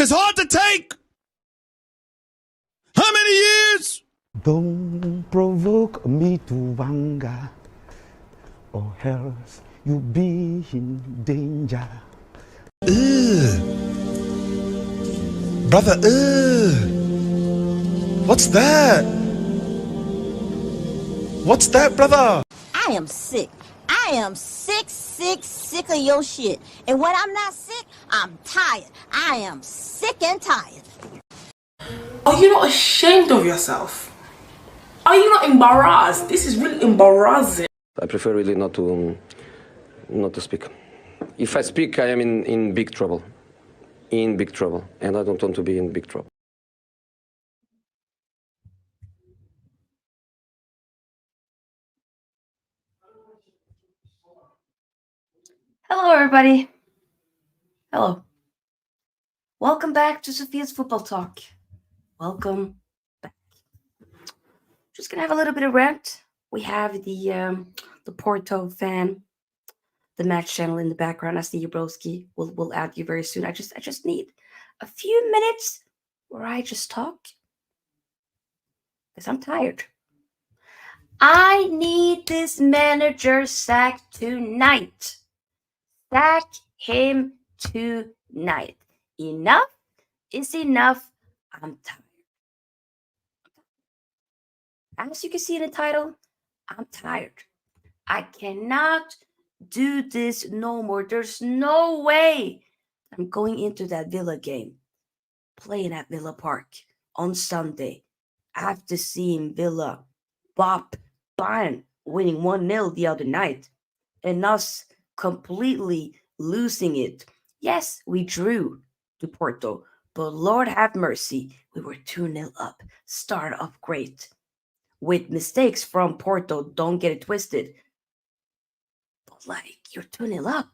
It's hard to take. How many years? Don't provoke me to anger, or else you'll be in danger. Brother, what's that? What's that, brother? I am sick. I am sick of your shit. And when I'm not sick, I'm tired. I am sick and tired. Are you not ashamed of yourself? Are you not embarrassed? This is really embarrassing. I prefer really not to speak. If I speak, I am in big trouble. In big trouble. And I don't want to be in big trouble. Hello, everybody. Hello. Welcome back to Sofia's Football Talk. Welcome back. Just gonna have a little bit of rant. We have the Porto fan, the match channel in the background. I see you, broski. We'll add you very soon. I just need a few minutes where I just talk because I'm tired. I need this manager sacked tonight. Sack him tonight. Enough is enough. I'm tired. As you can see in the title, I'm tired. I cannot do this no more. There's no way I'm going into that Villa game, playing at Villa Park on Sunday after seeing Villa bop Bayern winning 1-0 the other night and us completely losing it. Yes, we drew to Porto, but Lord have mercy, we were 2-0 up. Start off great. With mistakes from Porto, don't get it twisted. But you're 2-0 up.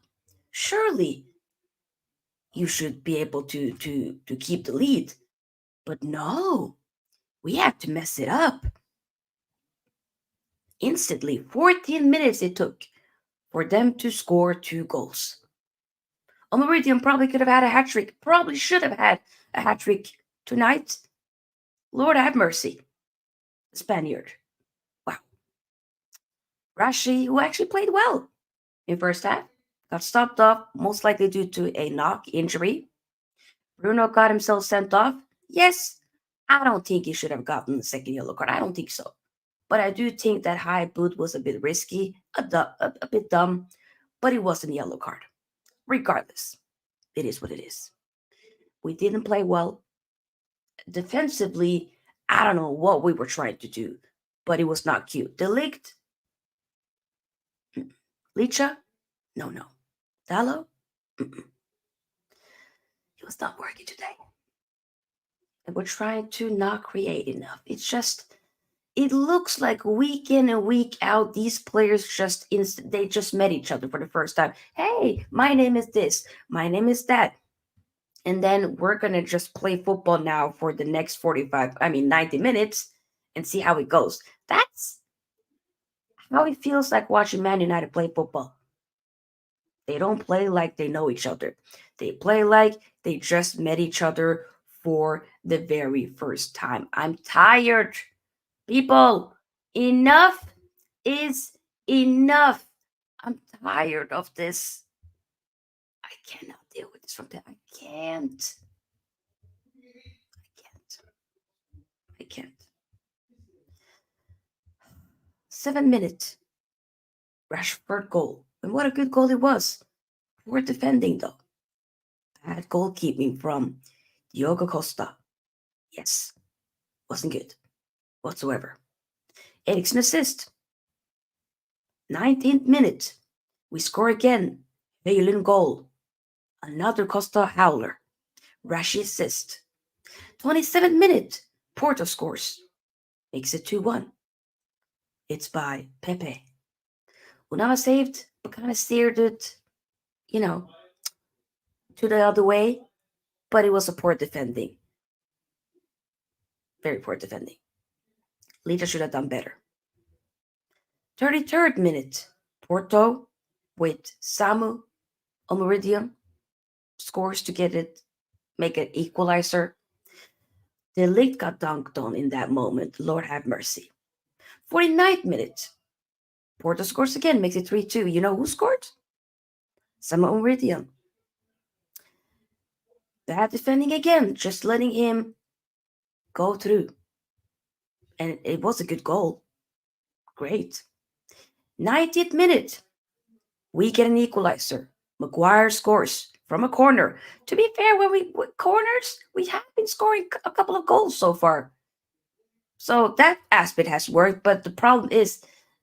Surely you should be able to keep the lead. But no, we have to mess it up. Instantly, 14 minutes it took for them to score 2 goals. Meridian probably could have had a hat-trick, probably should have had a hat-trick tonight. Lord have mercy. The Spaniard. Wow. Rashi, who actually played well in first half, got stopped off, most likely due to a knock injury. Bruno got himself sent off. Yes, I don't think he should have gotten the second yellow card. I don't think so. But I do think that high boot was a bit risky, a bit dumb, but it wasn't a yellow card. Regardless, it is what it is. We didn't play well. Defensively, I don't know what we were trying to do, but it was not cute. De Ligt? Licha? No. Dallo? It was not working today. And we're trying to not create enough. It looks like week in and week out, these players they just met each other for the first time. Hey, my name is this. My name is that. And then we're going to just play football now for the next 90 minutes and see how it goes. That's how it feels like watching Man United play football. They don't play like they know each other. They play like they just met each other for the very first time. I'm tired. People, enough is enough. I'm tired of this. I cannot deal with this from there. I can't. 7 minutes. Rashford goal. And what a good goal it was. Poor defending though. Bad goalkeeping from Diogo Costa. Yes. Wasn't good whatsoever. Eriksen assist. 19th minute. We score again. Hojlund goal. Another Costa howler. Rashi assist. 27th minute. Porto scores. Makes it 2-1. It's by Pepe. Onana saved, but kind of steered it, to the other way. But it was a poor defending. Very poor defending. Lita should have done better. 33rd minute. Porto with Samu Omeridium scores to get it make an equalizer. De Ligt got dunked on in that moment. Lord have mercy. 49th minute. Porto scores again, makes it 3-2. You know who scored? Samuel Meridian. Bad defending again, just letting him go through. And it was a good goal. Great. 90th minute. We get an equalizer. Maguire scores from a corner. To be fair, when we with corners, we have been scoring a couple of goals so far. So that aspect has worked, but the problem is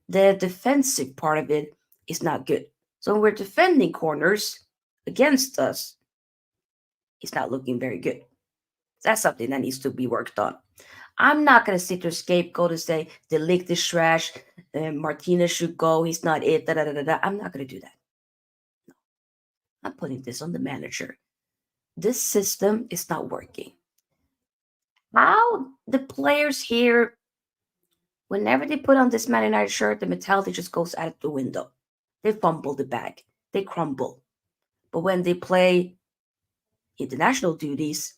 the defensive part of it is not good. So when we're defending corners against us, it's not looking very good. That's something that needs to be worked on. I'm not going to sit there scapegoat and say the league is trash, Martinez should go, he's not it, da da da da da. I'm not going to do that. No. I'm putting this on the manager. This system is not working. How the players here, whenever they put on this Man United shirt, the mentality just goes out the window. They fumble the bag. They crumble. But when they play international duties,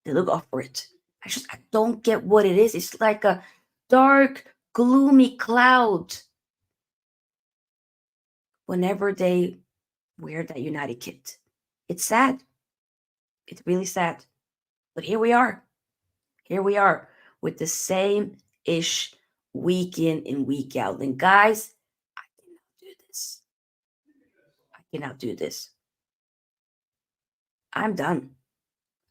they look up for it. I don't get what it is. It's like a dark, gloomy cloud whenever they wear that United kit. It's sad. It's really sad. But here we are. Here we are with the same-ish week in and week out. And guys, I cannot do this. I cannot do this. I'm done.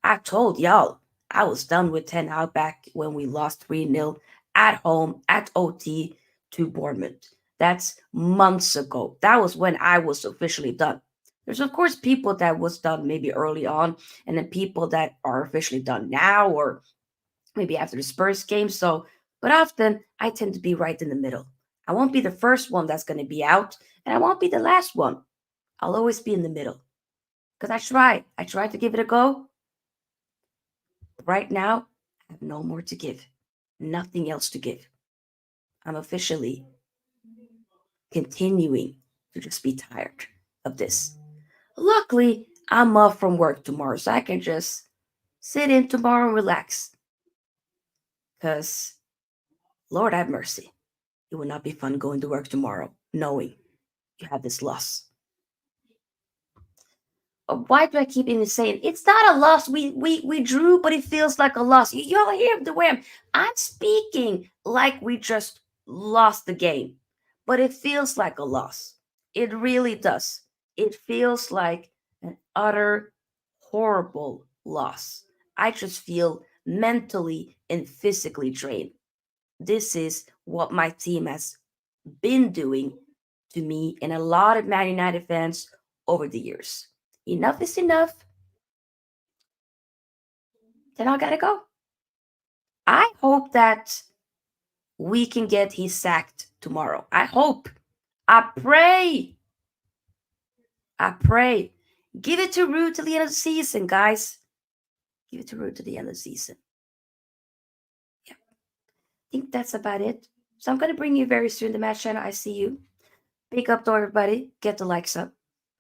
I told y'all I was done with Ten Hag back when we lost 3-0 at home at OT to Bournemouth. That's months ago. That was when I was officially done. There's of course people that was done maybe early on, and then people that are officially done now or maybe after the Spurs game. So, but often I tend to be right in the middle. I won't be the first one that's going to be out, and I won't be the last one. I'll always be in the middle because I tried to give it a go. Right now, I have no more to give. Nothing else to give. I'm officially continuing to just be tired of this. Luckily, I'm off from work tomorrow, so I can just sit in tomorrow and relax. Because, Lord have mercy, it will not be fun going to work tomorrow, knowing you have this loss. Why do I keep even saying it's not a loss? We drew, but it feels like a loss. Y'all hear the way I'm speaking like we just lost the game, but it feels like a loss. It really does. It feels like an utter horrible loss. I just feel mentally and physically drained. This is what my team has been doing to me and a lot of Man United fans over the years. Enough is enough. Then I gotta go. I hope that we can get he sacked tomorrow. I hope. I pray. I pray. Give it to Ruud till the end of the season, guys. Give it to Ruud to the end of the season. Yeah. I think that's about it. So I'm gonna bring you very soon the match channel. I see you. Big up to everybody. Get the likes up.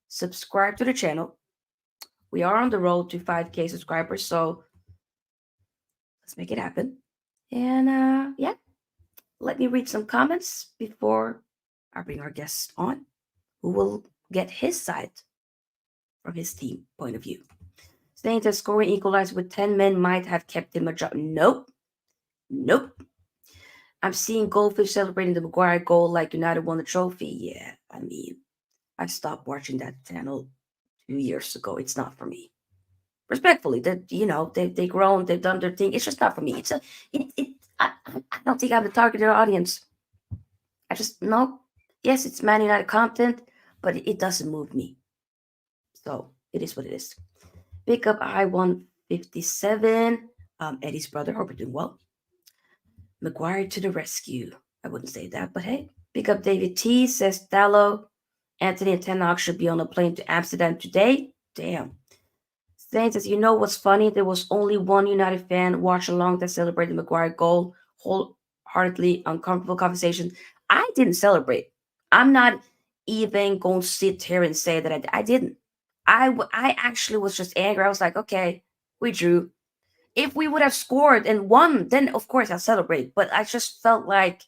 Subscribe to the channel. We are on the road to 5K subscribers, so let's make it happen. And yeah, let me read some comments before I bring our guests on, who will get his side from his team point of view. Saying that scoring equalized with 10 men might have kept him a job. Nope. Nope. I'm seeing Goldfish celebrating the Maguire goal like United won the trophy. Yeah, I mean, I stopped watching that channel 2 years ago. It's not for me. Respectfully, that they've grown, they've done their thing. It's just not for me. I don't think I'm the targeted audience. I just no. Yes, it's Man United content, but it doesn't move me. So it is what it is. Pick up I-157. Eddie's brother. Hope you're doing well. Maguire to the rescue. I wouldn't say that, but hey. Pick up David T. Says Dallo. Anthony and Ten Hag should be on a plane to Amsterdam today. Damn. Says, you know what's funny? There was only one United fan watch along that celebrated the Maguire goal. Wholeheartedly uncomfortable conversation. I didn't celebrate. I'm not even going to sit here and say that I didn't. I actually was just angry. I was like, okay, We drew. If we would have scored and won, then of course I'll celebrate. But I just felt like,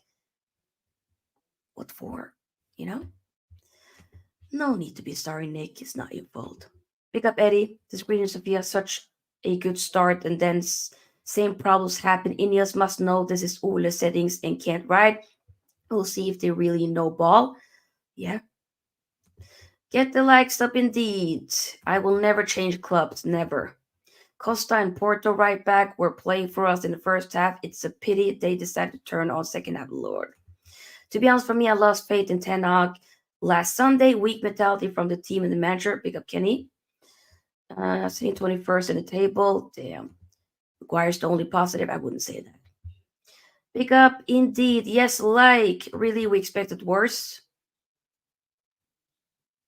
what for? You know? No need to be sorry, Nick. It's not your fault. Pick up Eddie. This Green and Sofia such a good start, and then same problems happen. Ineos must know this is Ole settings and can't ride. We'll see if they really know ball. Yeah. Get the likes up indeed. I will never change clubs, never. Costa and Porto right back were playing for us in the first half. It's a pity they decided to turn on second half, Lord. To be honest, for me, I lost faith in Ten Hag last Sunday. Weak mentality from the team and the manager. Pick up Kenny. Sitting 21st in the table. Damn. Maguire's the only positive. I wouldn't say that. Pick up indeed. Yes, like. Really, we expected worse.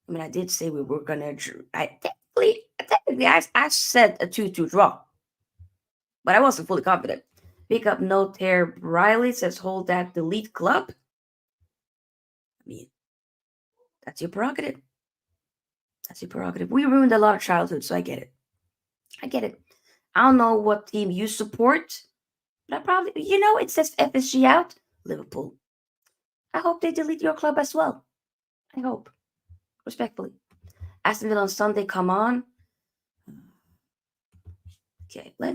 I mean, I did say we were gonna. Technically, I said a 2-2 draw, but I wasn't fully confident. Pick up no tear. Riley says hold that delete club. I mean, that's your prerogative. That's your prerogative. We ruined a lot of childhood, so I get it. I get it. I don't know what team you support, but I probably, it says FSG out. Liverpool. I hope they delete your club as well. I hope. Respectfully. Aston Villa on Sunday, come on. Okay, I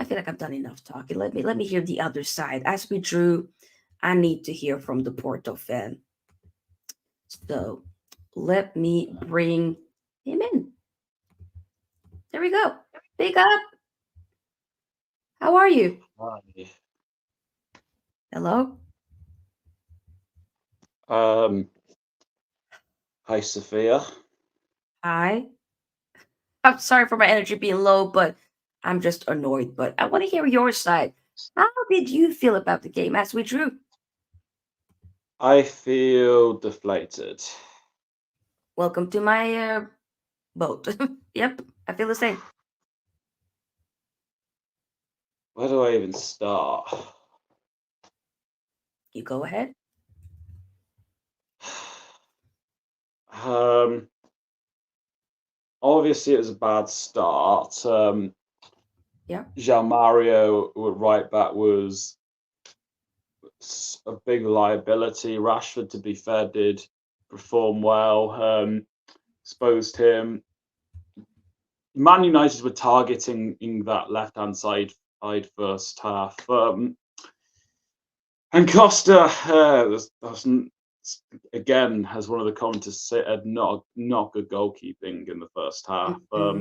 feel like I've done enough talking. Let me hear the other side. As we drew, I need to hear from the Porto fan. So let me bring him in. There we go. Big up. How are you? Hi. Hello? Hi, Sophia. Hi. I'm sorry for my energy being low, but I'm just annoyed. But I want to hear your side. How did you feel about the game as we drew? I feel deflated. Welcome to my boat. Yep, I feel the same. Where do I even start? You go ahead. Obviously, it was a bad start. Yeah. Jean Mario right back was a big liability. Rashford, to be fair, did perform well. Exposed him. Man United were targeting in that left-hand side first half. And Costa again, as one of the commenters said, not good goalkeeping in the first half. But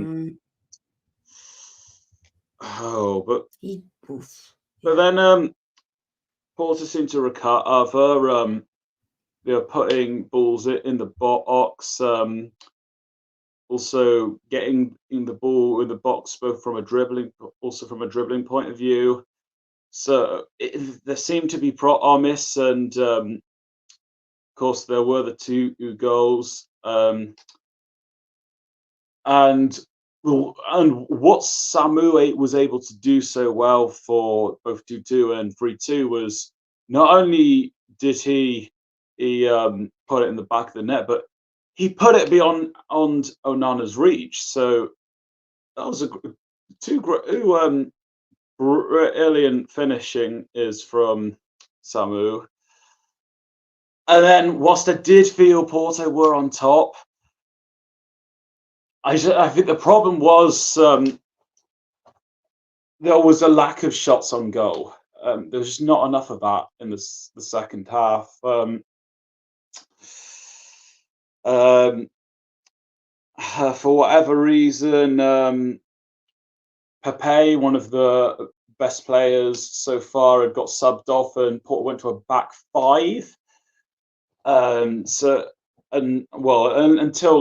then Porto seemed to recover. They were putting balls in the box. Also getting in the ball in the box, both from a dribbling point of view. So there seemed to be promise, and of course there were the two goals. And what Mazraoui was able to do so well for both 2-2 and 3-2 was not only did he put it in the back of the net, but he put it beyond Onana's reach. So that was brilliant finishing is from Samu. And then whilst I did feel Porto were on top, I think the problem was there was a lack of shots on goal. There was just not enough of that in the second half. For whatever reason, Pepe, one of the best players so far, had got subbed off, and Porto went to a back five. Until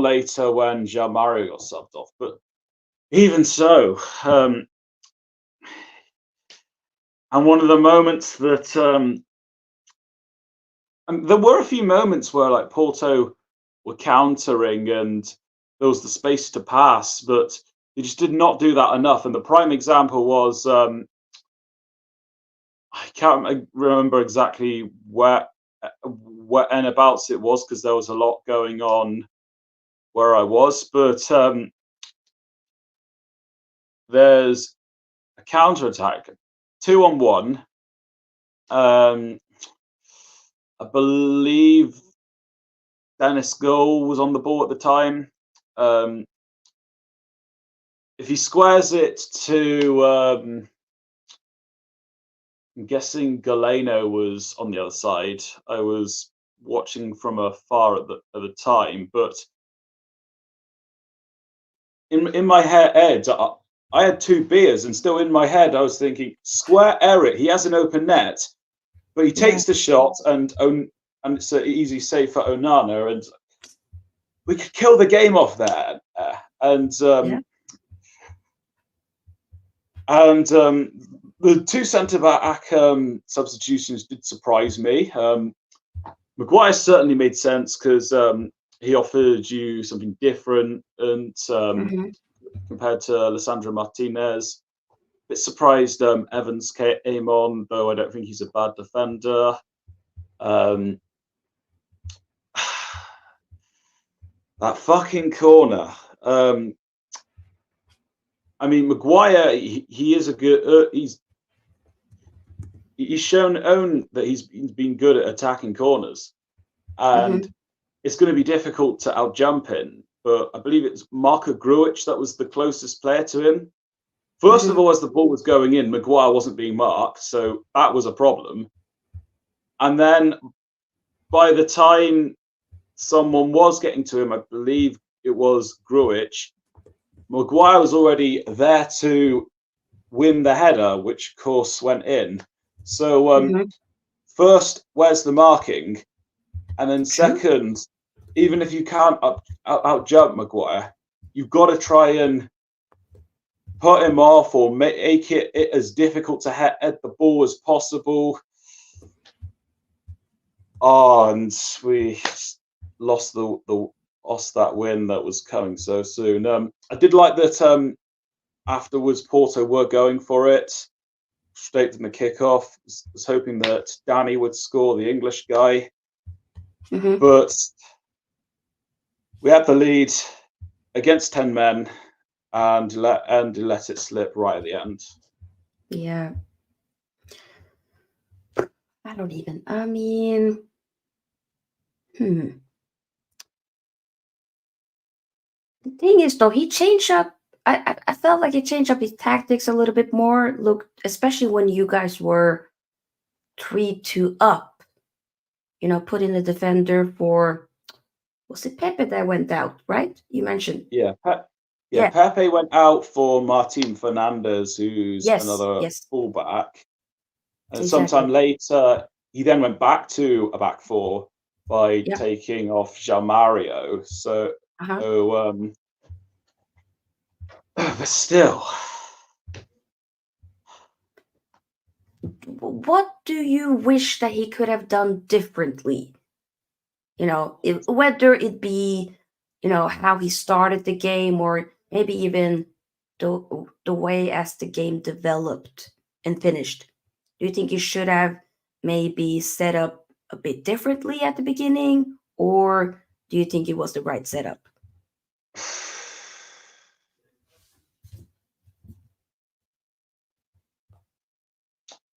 later when Jean Mario got subbed off, but even so, and one of the moments that there were a few moments where like Porto were countering and there was the space to pass, but they just did not do that enough. And the prime example was I can't remember exactly where and abouts it was because there was a lot going on where I was, but there's a counter attack, 2-on-1. I believe Dennis Goal was on the ball at the time. If he squares it to, I'm guessing Galeno was on the other side. I was watching from afar at the time, but in my head, I had 2 beers, and still in my head, I was thinking, square Eric, he has an open net, but he takes the shot, and it's an easy save for Onana, and we could kill the game off there. The 2 centre-back substitutions did surprise me. Maguire certainly made sense because he offered you something different, and compared to Lissandro Martinez. A bit surprised Evans came on, though I don't think he's a bad defender. That fucking corner. I mean, Maguire, he is a good. He's shown that he's been good at attacking corners, and it's going to be difficult to outjump him. But I believe it's Marko Grujic that was the closest player to him. First of all, as the ball was going in, Maguire wasn't being marked, so that was a problem. And then by the time someone was getting to him, I believe it was Grujic, Maguire was already there to win the header, which of course went in. So first, where's the marking? And then second, even if you can't out-jump Maguire, you've got to try and put him off or make it as difficult to head the ball as possible. Oh, and we lost that win that was coming so soon. I did like that afterwards Porto were going for it straight from the kickoff. Was hoping that Danny would score, the English guy. But we had the lead against 10 men and let it slip right at the end. Yeah. I mean, the thing is, though, he changed up. I felt like he changed up his tactics a little bit more. Look, especially when you guys were 3-2 up, put in the defender for, was it Pepe that went out, right? You mentioned. Yeah. Pepe went out for Martin Fernandez, who's another fullback. And sometime later, he then went back to a back 4 by taking off João Mario. So, but still. What do you wish that he could have done differently? Whether it be, how he started the game, or maybe even the way as the game developed and finished. Do you think he should have maybe set up a bit differently at the beginning, or do you think it was the right setup?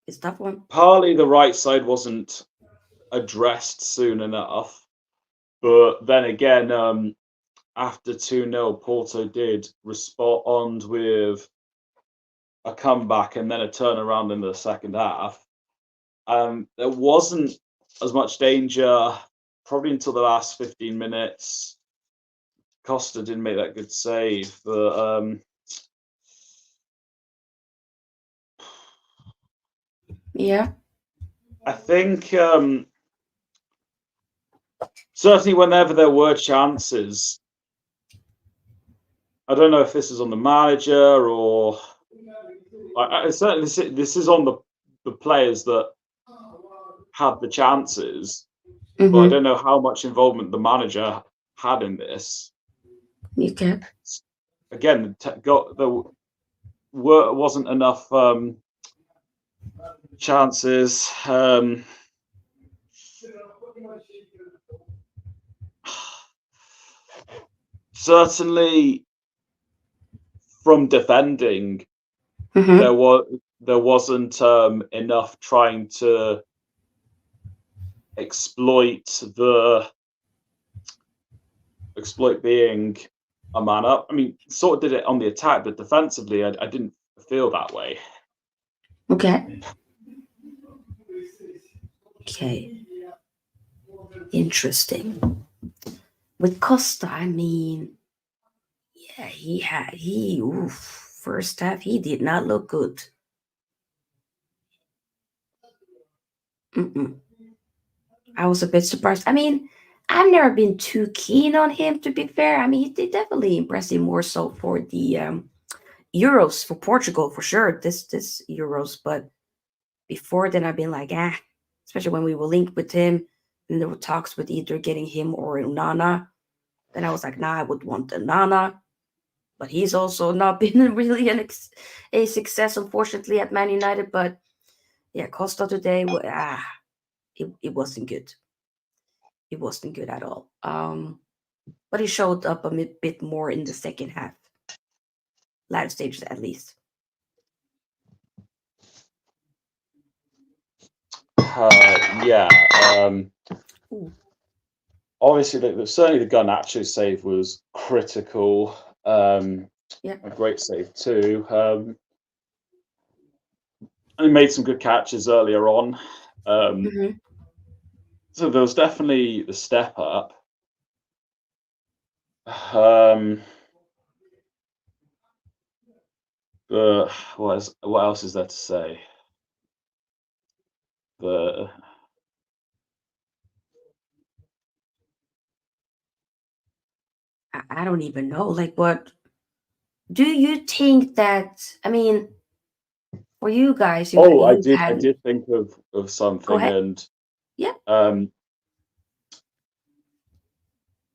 It's a tough one. Partly the right side wasn't addressed soon enough, but then again, after 2-0, Porto did respond with a comeback and then a turnaround in the second half. There wasn't as much danger probably until the last 15 minutes. Costa didn't make that good save, but I think certainly whenever there were chances, I don't know if this is on the manager or I certainly this is on the players that had the chances, but I don't know how much involvement the manager had in this. Okay. Again, there wasn't enough chances. Certainly from defending, Mhm. there wasn't enough trying to exploit being a man up. I mean, sort of did it on the attack, but defensively, I didn't feel that way. Okay. Okay. Interesting. With Costa, I mean, yeah, first half, he did not look good. Mm-mm. I was a bit surprised. I mean, I've never been too keen on him, to be fair. I mean, he definitely impressed me more so for the Euros for Portugal, for sure. This Euros, but before then, I've been like, especially when we were linked with him, and there were talks with either getting him or Onana. Then I was like, nah, I would want Onana, but he's also not been really a success, unfortunately, at Man United. But yeah, Costa today, it wasn't good. It wasn't good at all. But he showed up a bit more in the second half, latter stages at least. Yeah. Ooh. Obviously, certainly the Garnacho save was critical. Yeah. A great save too. And he made some good catches earlier on. Mhm. So there was definitely the step up. But what else is there to say? The I don't even know. Like, what do you think that? I mean, for you guys, I you've I had. did think of Go something, ahead. and Yeah.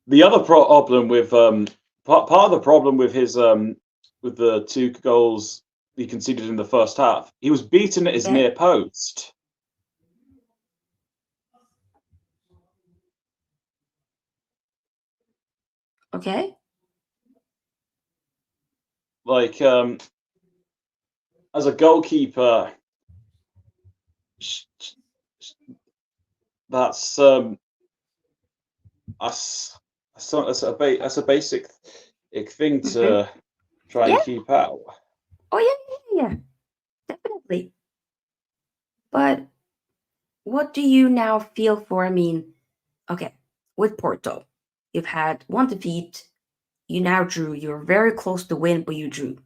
The other problem with part of the problem with his with the 2 goals he conceded in the first half, he was beaten at his Okay. near post. Okay. Like as a goalkeeper, that's that's a basic thing Mhm. to try and Yeah. keep out. Oh yeah. Definitely. But what do you now feel for? I mean, okay, with Porto, you've had one defeat. You now drew. You're very close to win, but you drew.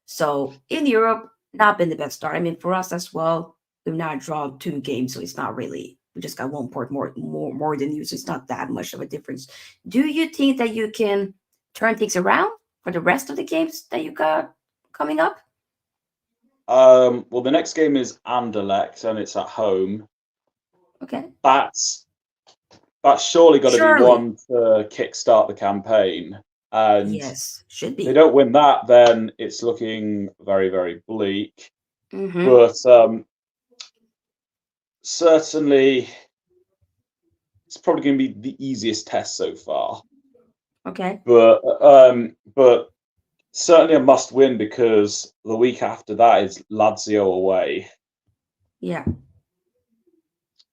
So in Europe, not been the best start. I mean, for us as well, we've now drawn 2 games, so it's not really. We just got 1 point more than you, so it's not that much of a difference. Do you think that you can turn things around for the rest of the games that you got coming up? Well, the next game is Anderlecht, and it's at home. Okay, That's surely got to be surely, one to kickstart the campaign. And yes, should if they be. don't win that, then it's looking very, very bleak. Mm-hmm. But certainly, it's probably going to be the easiest test so far. Okay. But certainly a must win, because the week after that is Lazio away. Yeah.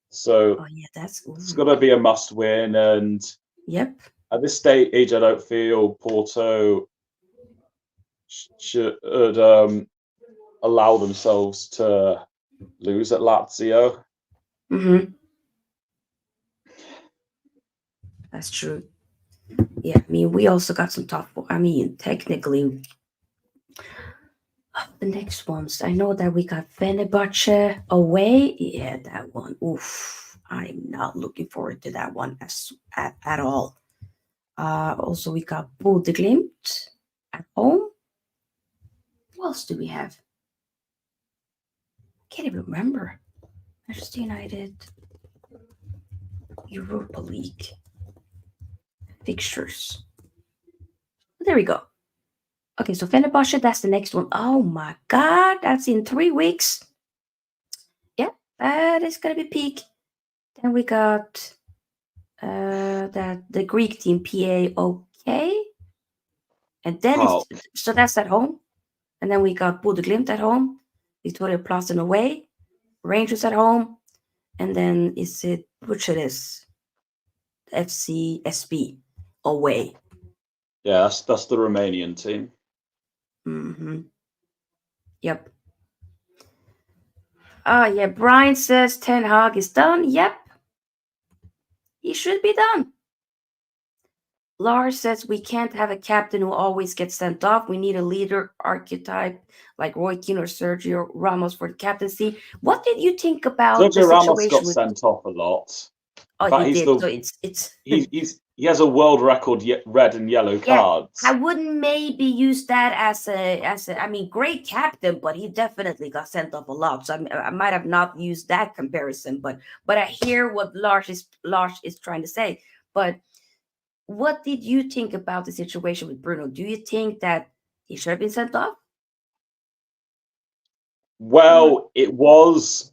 So Oh yeah, that's. it's got to be a must win. And Yep. at this stage, I don't feel Porto should allow themselves to lose at Lazio. Mm-hmm. That's true. Yeah, I mean, we also got some tough. I mean, technically, the next ones. I know that we got Fenerbahce away. Yeah, that one. Oof, I'm not looking forward to that one at all. Also, we got Bodø/Glimt at home. What else do we have? I can't even remember. Manchester United, Europa League fixtures. There we go. Okay, so Fenerbahce, that's the next one. Oh my God, that's in 3 weeks. Yeah, that is gonna be peak. Then we got that the Greek team PAOK, and then Oh, so that's at home. And then we got Bode Glimt at home, Victoria Plassen away, Rangers at home, and then is it which it is? FCSB away. Yeah, that's the Romanian team. Yep. Yeah, Brian says Ten Hag is done. Yep. He should be done. Lars says we can't have a captain who always gets sent off. We need a leader archetype like Roy Keane or Sergio Ramos for the captaincy. What did you think about the Sergio Ramos situation got with? sent off a lot. Oh, In fact, he he's did. the So it's he has a world record red and yellow yeah. cards. I wouldn't maybe use that as a. I mean, great captain, but he definitely got sent off a lot. So I might have not used that comparison, but I hear what Lars is trying to say. But what did you think about the situation with Bruno? Do you think that he should have been sent off? Well, it was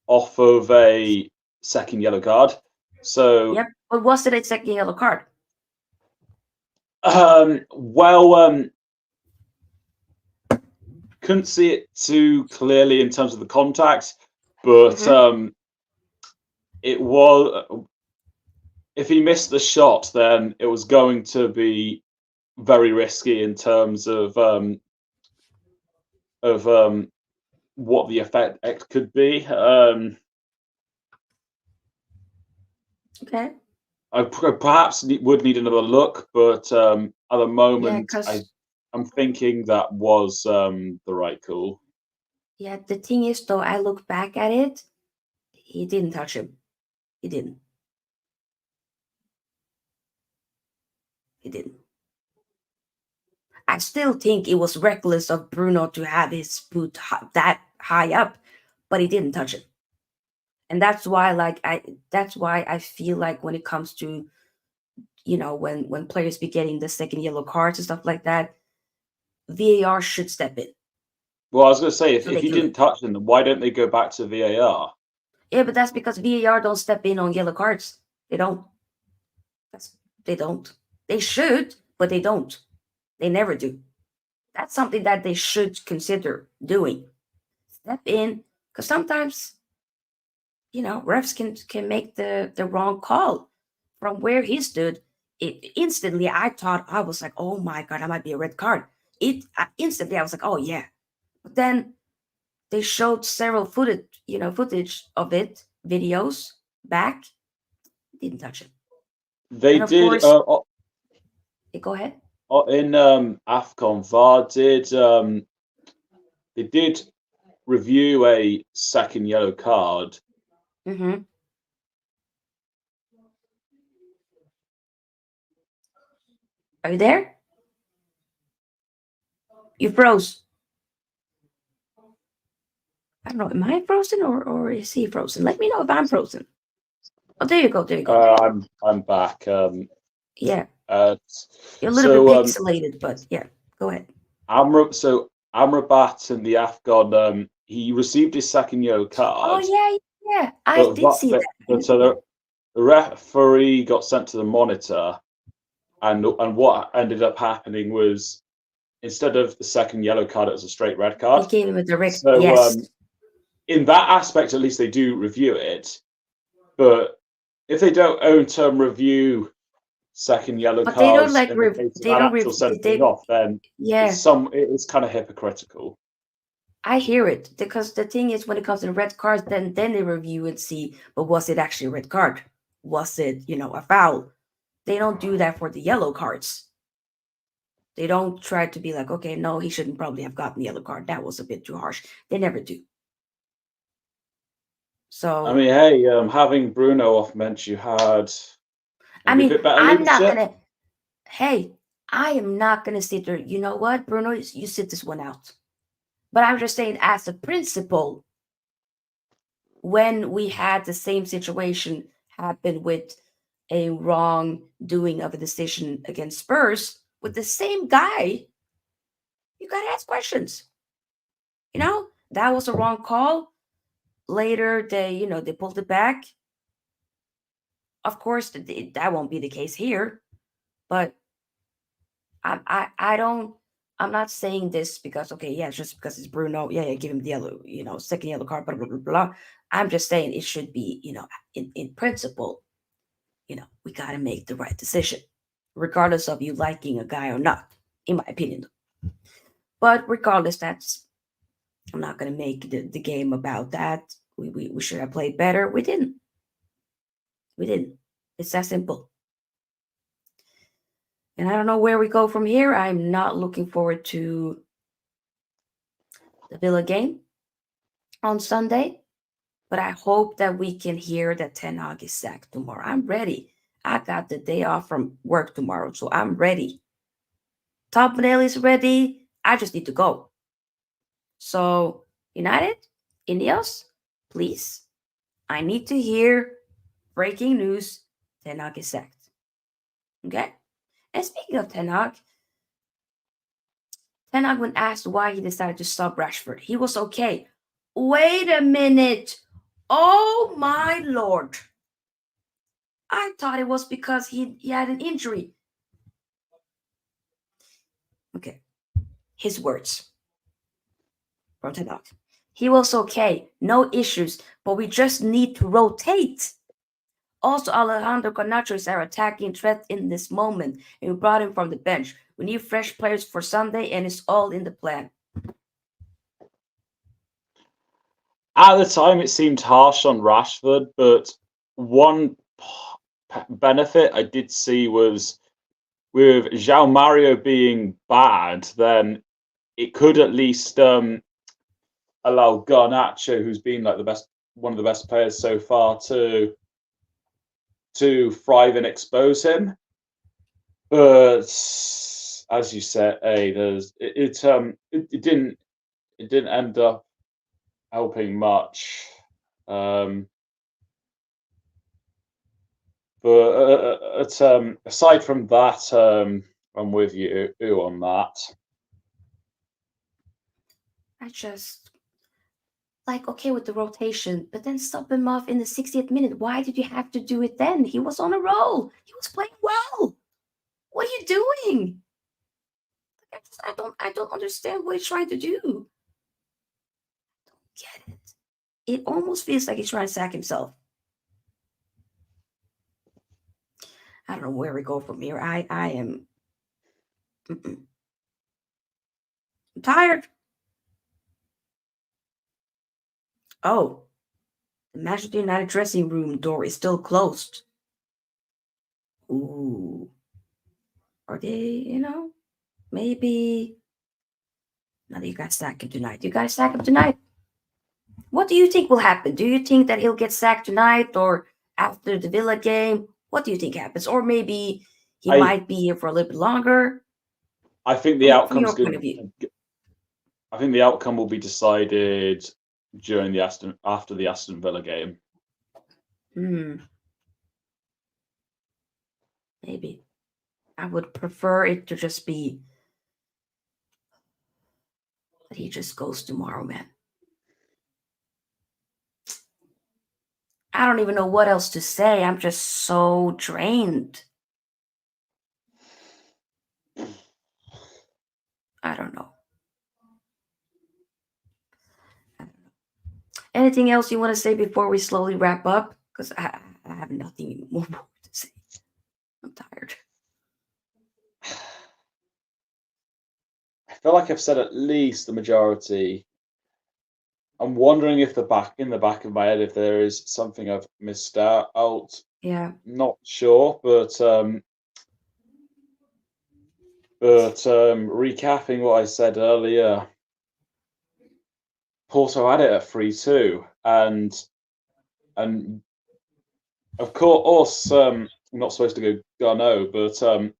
off of a second yellow card. So Yep. But was it a second yellow card? Couldn't see it too clearly in terms of the contact, but it was. If he missed the shot, then it was going to be very risky in terms of what the effect could be. Okay. I perhaps would need another look, but at the moment, I'm thinking that was the right call. Yeah, the thing is, though, I look back at it, he didn't touch him. He didn't. He didn't. I still think it was reckless of Bruno to have his boot that high up, but he didn't touch it. And that's why, I feel like when it comes to, when players be getting the second yellow cards and stuff like that, VAR should step in. Well, I was going to say, if he didn't touch them, then why don't they go back to VAR? Yeah, but that's because VAR don't step in on yellow cards. They don't. They don't. They should, but they don't. They never do. That's something that they should consider doing. Step in, because sometimes, refs can make the wrong call. From where he stood, instantly I thought, I was like, oh my god, that might be a red card. Instantly I was like, oh yeah. But then they showed several footage of it, videos back. Didn't touch it. They and did. Go ahead. In AFCON, VAR they did review a second yellow card. Mm-hmm. Are you there? You froze. I don't know. Am I frozen or is he frozen? Let me know if I'm frozen. Oh, there you go. There you go. I'm back. Yeah. You're a little bit pixelated, but yeah. Go ahead. Amrabat in the AFCON, he received his second yellow card. Oh yeah. I did see that. But so the referee got sent to the monitor, and what ended up happening was, instead of the second yellow card, it was a straight red card. He gave him a direct. So, yes. In that aspect, at least they do review it. But if they don't own term review second yellow cards, they don't like sending off, then it is kind of hypocritical. I hear it, because the thing is, when it comes to red cards, then they review and see, but was it actually a red card? Was it, a foul? They don't do that for the yellow cards. They don't try to be like, okay, no, he shouldn't probably have gotten the yellow card. That was a bit too harsh. They never do. So I mean, hey, having Bruno off meant you had. I'm not gonna. Hey, I am not gonna sit there. You know what, Bruno? You sit this one out. But I'm just saying, as a principle, when we had the same situation happen with a wrong doing of a decision against Spurs with the same guy, you gotta ask questions. That was a wrong call. Later, they pulled it back. Of course, that won't be the case here, but I don't I'm not saying this because, okay, yeah, just because it's Bruno, yeah, give him the yellow, second yellow card, blah, blah, blah, blah. I'm just saying it should be, in principle, we got to make the right decision, regardless of you liking a guy or not, in my opinion. But regardless, I'm not going to make the game about that. We should have played better. We didn't. It's that simple. And I don't know where we go from here. I'm not looking forward to the Villa game on Sunday, but I hope that we can hear that Ten Hag is sacked tomorrow. I'm ready. I got the day off from work tomorrow, so I'm ready. Top Nail is ready. I just need to go. So, United, Ineos, please, I need to hear breaking news. Ten Hag is sacked. Okay? And speaking of Ten Hag, when asked why he decided to stop Rashford, he was okay. Wait a minute. Oh my lord. I thought it was because he had an injury. Okay. His words from Ten Hag. He was okay. No issues. But we just need to rotate. Also, Alejandro Garnacho is our attacking threat in this moment, and we brought him from the bench. We need fresh players for Sunday, and it's all in the plan. At the time, it seemed harsh on Rashford, but one benefit I did see was with João Mario being bad, then it could at least allow Garnacho, who's been like one of the best players so far, to thrive and expose him. But as you said, it didn't end up helping much. But aside from that, I'm with you on that. I just okay with the rotation, but then stop him off in the 60th minute. Why did you have to do it then? He was on a roll. He was playing well. What are you doing? I don't understand what he's trying to do. I don't get it. It almost feels like he's trying to sack himself. I don't know where we go from here. I am. I'm tired. Oh, the Manchester United dressing room door is still closed. Ooh. Are they, maybe. No, you guys sack him tonight. You guys sack him tonight. What do you think will happen? Do you think that he'll get sacked tonight or after the Villa game? What do you think happens? Or maybe he might be here for a little bit longer? I think the outcome will be decided during after the Aston Villa game. Maybe. I would prefer it to just be that he just goes tomorrow, man. I don't even know what else to say. I'm just so drained. I don't know. Anything else you want to say before we slowly wrap up? Because I have nothing more to say. I'm tired. I feel like I've said at least the majority. I'm wondering if in the back of my head, if there is something I've missed out. Yeah. Not sure, but recapping what I said earlier, Porto had it at 3-2, and of course, I'm not supposed to go gung-ho, but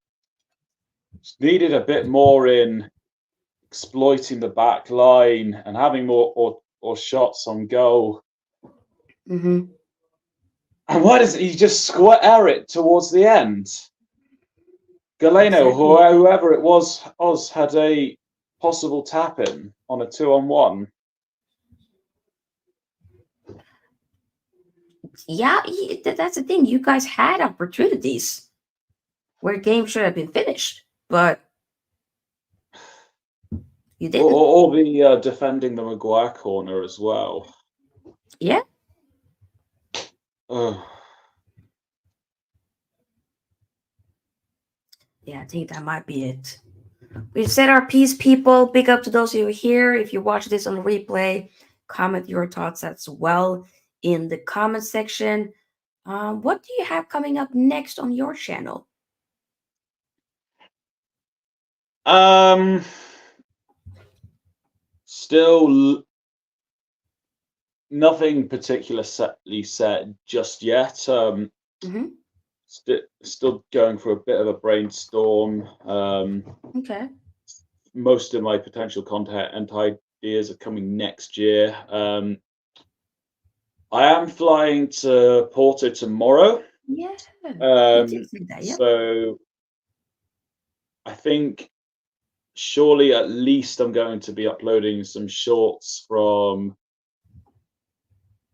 needed a bit more in exploiting the back line and having more or shots on goal. Mm-hmm. And why doesn't he just square it towards the end? Galeno, Exactly. whoever it was, Oz had a possible tap in on a 2-on-1. Yeah, that's the thing. You guys had opportunities where games should have been finished, but You didn't. Or the defending the Maguire corner as well. Yeah. Ugh. Yeah, I think that might be it. We've said our piece, people. Big up to those of you here. If you watch this on replay, comment your thoughts as well in the comment section. What do you have coming up next on your channel? Still nothing particularly set just yet. Mhm. Still going for a bit of a brainstorm. Okay. Most of my potential content and ideas are coming next year. I am flying to Porto tomorrow. Yeah. You did say that, yeah. So I think surely at least I'm going to be uploading some shorts from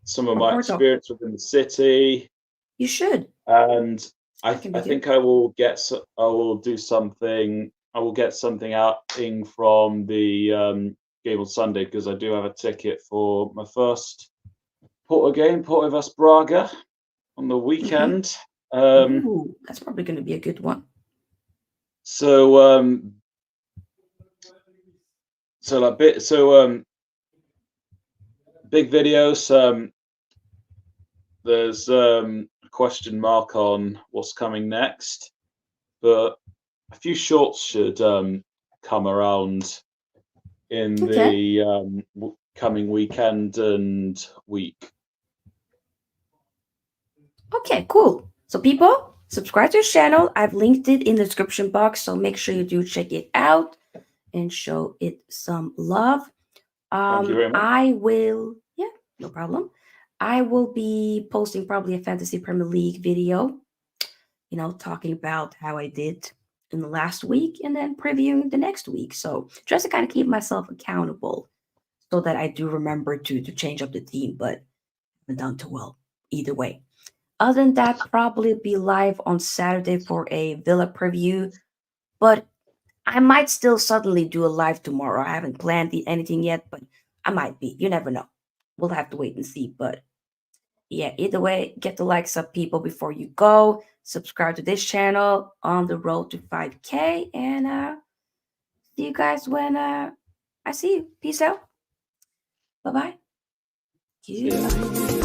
some of From my Porto. experience within the city. You should. And I That can be think good. I will get something out from the game on Sunday, because I do have a ticket for my first Porto game, Porto vs Braga, on the weekend. Ooh, that's probably going to be a good one. So big videos. There's a question mark on what's coming next, but a few shorts should come around in Okay. the coming weekend and week. Okay, cool. So people, subscribe to his channel. I've linked it in the description box, so make sure you do check it out and show it some love. Thank you very much. Yeah, no problem. I will be posting probably a Fantasy Premier League video, talking about how I did in the last week and then previewing the next week. So just to kind of keep myself accountable so that I do remember to change up the team, but I've done too well either way. Other than that, probably be live on Saturday for a Villa preview, but I might still suddenly do a live tomorrow. I haven't planned anything yet, but I might be. You never know. We'll have to wait and see. But yeah, either way, get the likes up, people, before you go. Subscribe to this channel on the road to 5K. And see you guys when I see you. Peace out. Bye-bye. See ya.